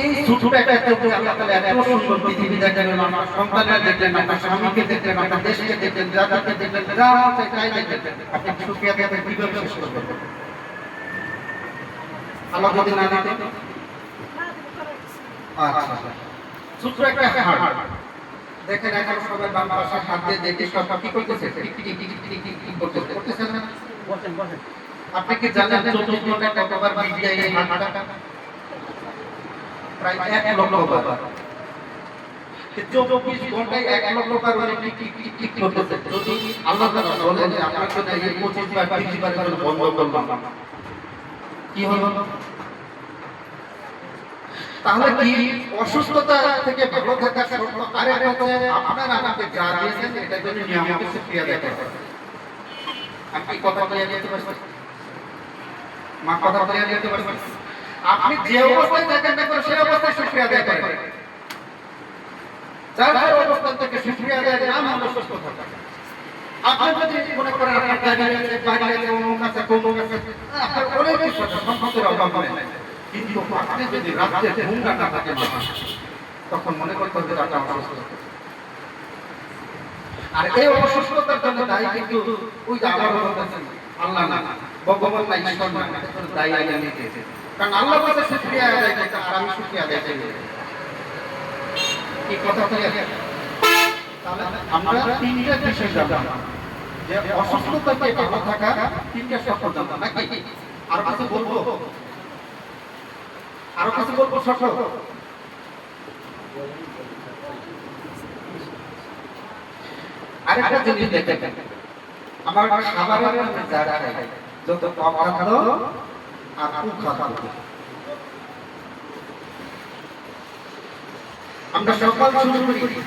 এই ছোট একটা চোখে আল্লাহ তাআলা এত সুন্দর পৃথিবী দেখালেন, আমার সন্তানকে দেখলেন, আমার স্বামীকে দেখলেন, আমার দেশকে দেখলেন, জাতিকে দেখলেন, যা আছে তাই দেখলেন। আপনি শুকরিয়া দিয়ে কিভাবে শেষ করবেন? আল্লাহ যদি না দিতেন, আচ্ছা ছোট একটা হাড় দেখেন, এখন সবাই বাম পাশে হাত দিয়ে দেখে সব কি করতেছে, tick tick tick tick tick tick করতেছে, করতেছেন না? বসেন বসেন। আপনি কি জানেন 24 ঘন্টায় কতবার বিট দেয় এই হাড়টা? প্রায় 1 লক্ষ বার। 24 ঘন্টায় 1 লক্ষ বার করে টিক টিক টিক টিক করতেছে। যদি আল্লাহ তাআলা বলেন যে আপনার জন্য এই 25 বার 30 বার করে বন্ধ করলাম, কি হলো? তাহলে কি অসুস্থতা থেকে ভালো থাকার শর্ত আরেকটা হচ্ছে আপনারা আমাকে যা দিয়েছেন এটার জন্য নিয়ামতের শুকরিয়া আদায় করতে হবে। আমি কি কথা বলে দিতে পারছি? মা কথা বলে দিতে পারছি? আপনি যে অবস্থায় থাকেন না সেই অবস্থায় শুকরিয়া আদায় করেন। যার অবস্থান থেকে শুকরিয়া আদায়ের নাম হলো সুস্থ থাকা। আপনি যদি মনে করেন আপনার গাড়ি আছে, বাড়ি আছে, অমুক আছে, তমুক আছে, আপনার অনেক কিছু আছে, সম্পদের অভাব নেই। কিন্তু আপনি যদি রাত্রে ঘুম না থাকে তখন মনে করতে হবে রাতে অসুস্থ। আর এই অসুস্থতার জন্য দায়ী কিন্তু ওই যে আল্লাহ বলতেছেন, আল্লাহ না, ভগবান না, ঈশ্বর না, দায়ী আগে নিয়েছে। কারণ আল্লাহ বলতে শুকরিয়া আদায় করতে, আর আমি শুকরিয়া আদায় করি। এই কথা তো তাহলে আমরা তিনটা বিষয় জানলাম যে অসুস্থতা থেকে ভালো থাকা, তিনটা শর্ত জানলাম নাকি? আর কিছু বলবো? আরো কিছু বলবো শর্ত? আরেকটা জিনিস দেখেন, আমার খাবারের মধ্যে যা খাই, যত অখাদ্য আর কুখাদ্য, আমরা সকাল শুরু করি